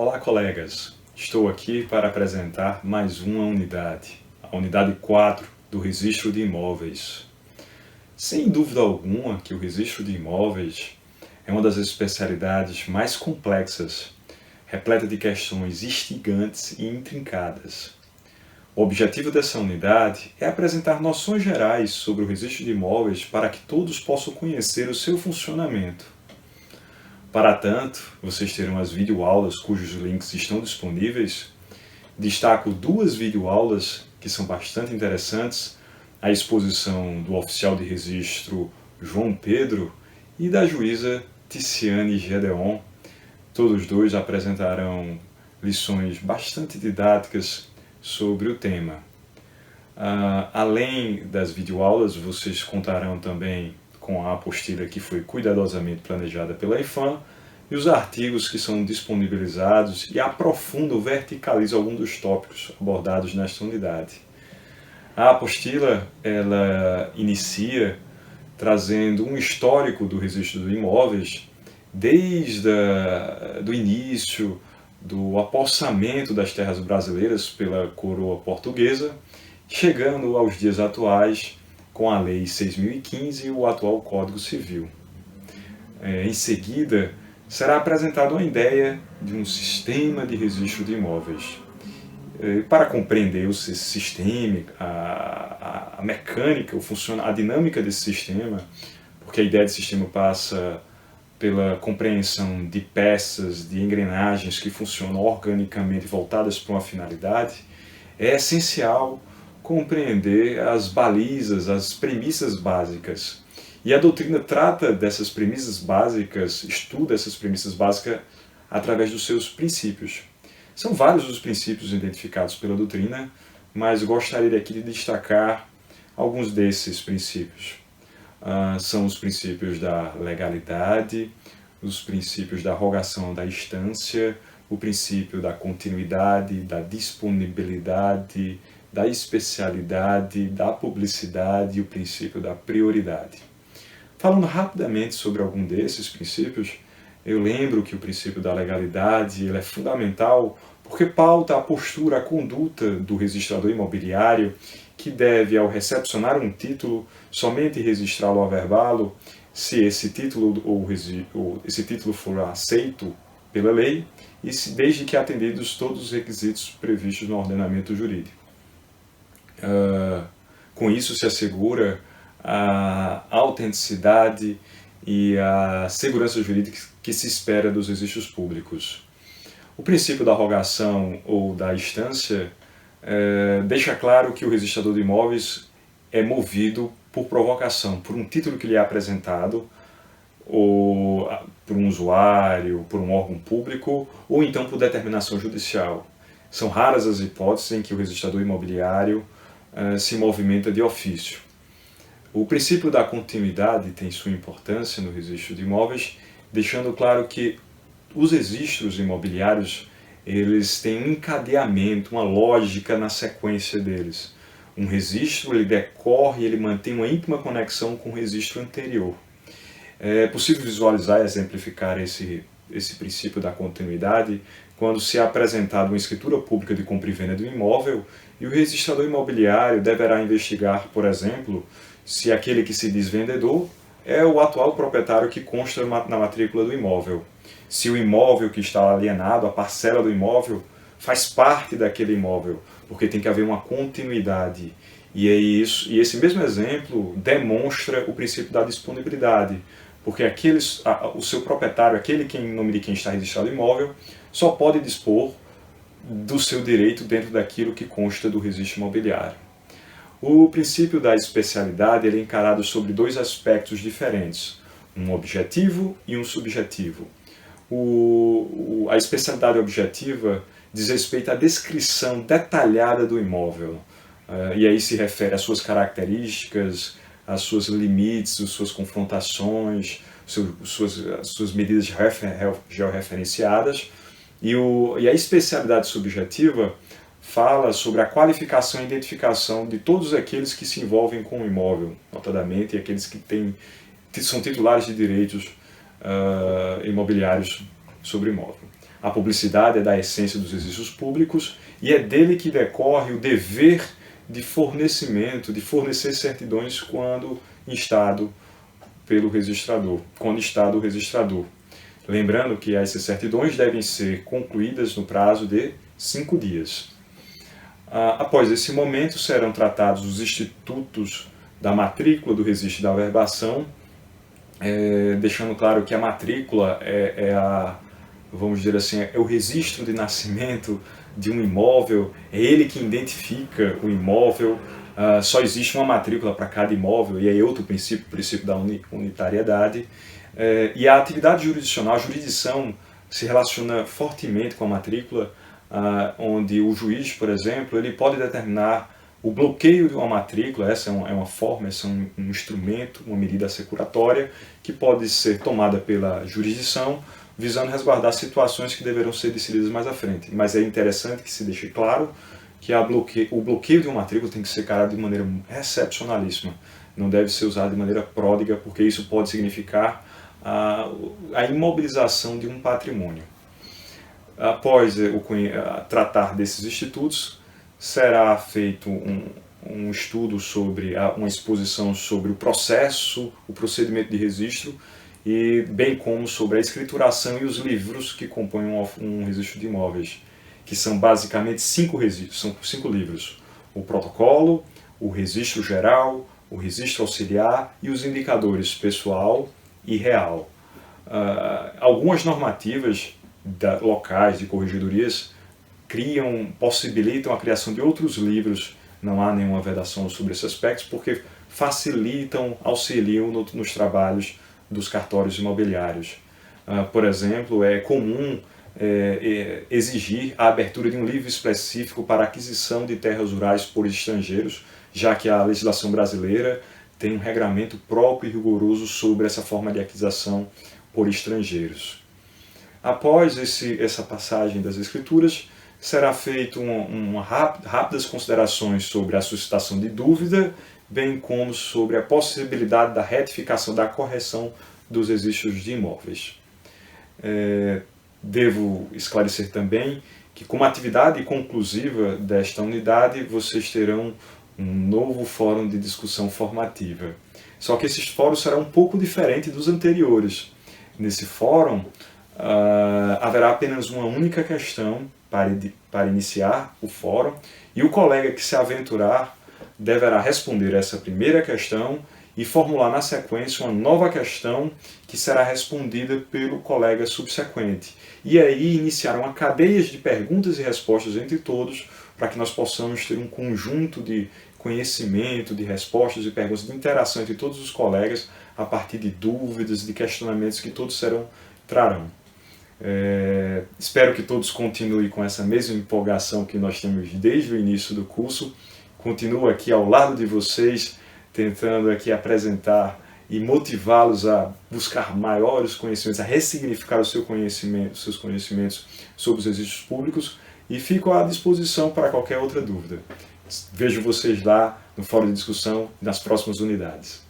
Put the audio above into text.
Olá, colegas! Estou aqui para apresentar mais uma unidade, a unidade 4 do Registro de Imóveis. Sem dúvida alguma que o Registro de Imóveis é uma das especialidades mais complexas, repleta de questões instigantes e intrincadas. O objetivo dessa unidade é apresentar noções gerais sobre o registro de imóveis para que todos possam conhecer o seu funcionamento. Para tanto, vocês terão as videoaulas cujos links estão disponíveis. Destaco duas videoaulas que são bastante interessantes, a exposição do oficial de registro João Pedro e da juíza Ticiane Gedeon. Todos dois apresentarão lições bastante didáticas sobre o tema. Além das videoaulas, vocês contarão também com a apostila que foi cuidadosamente planejada pela IFAM e os artigos que são disponibilizados e aprofundam, verticalizam alguns dos tópicos abordados nesta unidade. A apostila ela inicia trazendo um histórico do registro de imóveis desde o início do apossamento das terras brasileiras pela coroa portuguesa, chegando aos dias atuais com a Lei 6.015 e o atual Código Civil. Em seguida, será apresentada uma ideia de um sistema de registro de imóveis. Para compreender esse sistema, a mecânica, a dinâmica desse sistema, porque a ideia de sistema passa pela compreensão de peças, de engrenagens que funcionam organicamente voltadas para uma finalidade, é essencial compreender as balizas, as premissas básicas. E a doutrina trata dessas premissas básicas, estuda essas premissas básicas através dos seus princípios. São vários os princípios identificados pela doutrina, mas gostaria aqui de destacar alguns desses princípios. São os princípios da legalidade, os princípios da rogação da instância, o princípio da continuidade, da disponibilidade, da especialidade, da publicidade e o princípio da prioridade. Falando rapidamente sobre algum desses princípios, eu lembro que o princípio da legalidade ele é fundamental porque pauta a postura, a conduta do registrador imobiliário que deve, ao recepcionar um título, somente registrá-lo a verbalo se esse título for aceito pela lei e desde que atendidos todos os requisitos previstos no ordenamento jurídico. Com isso se assegura a autenticidade e a segurança jurídica que se espera dos registros públicos. O princípio da rogação ou da instância deixa claro que o registrador de imóveis é movido por provocação, por um título que lhe é apresentado, ou por um usuário, por um órgão público, ou então por determinação judicial. São raras as hipóteses em que o registrador imobiliário se movimenta de ofício. O princípio da continuidade tem sua importância no registro de imóveis, deixando claro que os registros imobiliários eles têm um encadeamento, uma lógica na sequência deles. Um registro ele decorre, ele mantém uma íntima conexão com o registro anterior. É possível visualizar e exemplificar esse princípio da continuidade quando se é apresentada uma escritura pública de compra e venda do imóvel e o registrador imobiliário deverá investigar, por exemplo, se aquele que se diz vendedor é o atual proprietário que consta na matrícula do imóvel. Se o imóvel que está alienado, a parcela do imóvel, faz parte daquele imóvel, porque tem que haver uma continuidade. E esse mesmo exemplo demonstra o princípio da disponibilidade, porque o seu proprietário, aquele em nome de quem está registrado o imóvel, só pode dispor do seu direito dentro daquilo que consta do registro imobiliário. O princípio da especialidade ele é encarado sobre dois aspectos diferentes, um objetivo e um subjetivo. A especialidade objetiva diz respeito à descrição detalhada do imóvel, e aí se refere às suas características, às suas limites, às suas confrontações, suas medidas georreferenciadas, e a especialidade subjetiva fala sobre a qualificação e identificação de todos aqueles que se envolvem com o imóvel, notadamente aqueles que são titulares de direitos imobiliários sobre o imóvel. A publicidade é da essência dos registros públicos e é dele que decorre o dever de fornecimento, de fornecer certidões quando instado pelo registrador, quando instado o registrador. Lembrando que essas certidões devem ser concluídas no prazo de 5 dias. Após esse momento, serão tratados os institutos da matrícula, do registro e da averbação, deixando claro que a matrícula vamos dizer assim, é o registro de nascimento de um imóvel, é ele que identifica o imóvel, só existe uma matrícula para cada imóvel, e aí outro princípio, o princípio da unitariedade. E a atividade jurisdicional, a jurisdição, se relaciona fortemente com a matrícula, onde o juiz, por exemplo, ele pode determinar o bloqueio de uma matrícula. Essa é uma forma, esse é um instrumento, uma medida assecuratória que pode ser tomada pela jurisdição, visando resguardar situações que deverão ser decididas mais à frente. Mas é interessante que se deixe claro que o bloqueio de uma matrícula tem que ser encarado de maneira excepcionalíssima. Não deve ser usado de maneira pródiga, porque isso pode significar a imobilização de um patrimônio. Após tratar desses institutos, será feito um estudo sobre, uma exposição sobre o processo, o procedimento de registro, e bem como sobre a escrituração e os livros que compõem um registro de imóveis, que são basicamente 5 registros, são 5 livros: o protocolo, o registro geral, o registro auxiliar e os indicadores pessoal e real. Algumas normativas locais de corregedorias possibilitam a criação de outros livros. Não há nenhuma vedação sobre esses aspectos, porque facilitam, auxiliam nos trabalhos dos cartórios imobiliários. Por exemplo, é comum exigir a abertura de um livro específico para aquisição de terras rurais por estrangeiros, já que a legislação brasileira tem um regramento próprio e rigoroso sobre essa forma de aquisição por estrangeiros. Após essa passagem das escrituras, será feito rápidas considerações sobre a suscitação de dúvida, bem como sobre a possibilidade da retificação, da correção dos registros de imóveis. Devo esclarecer também que, como atividade conclusiva desta unidade, vocês terão um novo fórum de discussão formativa. Só que esses fóruns serão um pouco diferentes dos anteriores. Nesse fórum, haverá apenas uma única questão para iniciar o fórum, e o colega que se aventurar deverá responder essa primeira questão e formular na sequência uma nova questão que será respondida pelo colega subsequente. E aí iniciar uma cadeia de perguntas e respostas entre todos, para que nós possamos ter um conjunto de conhecimento, de respostas e perguntas, de interação entre todos os colegas, a partir de dúvidas, de questionamentos que todos trarão. Espero que todos continuem com essa mesma empolgação que nós temos desde o início do curso. Continuo aqui ao lado de vocês, tentando aqui apresentar e motivá-los a buscar maiores conhecimentos, a ressignificar os seus conhecimentos sobre os registros públicos, e fico à disposição para qualquer outra dúvida. Vejo vocês lá no fórum de discussão nas próximas unidades.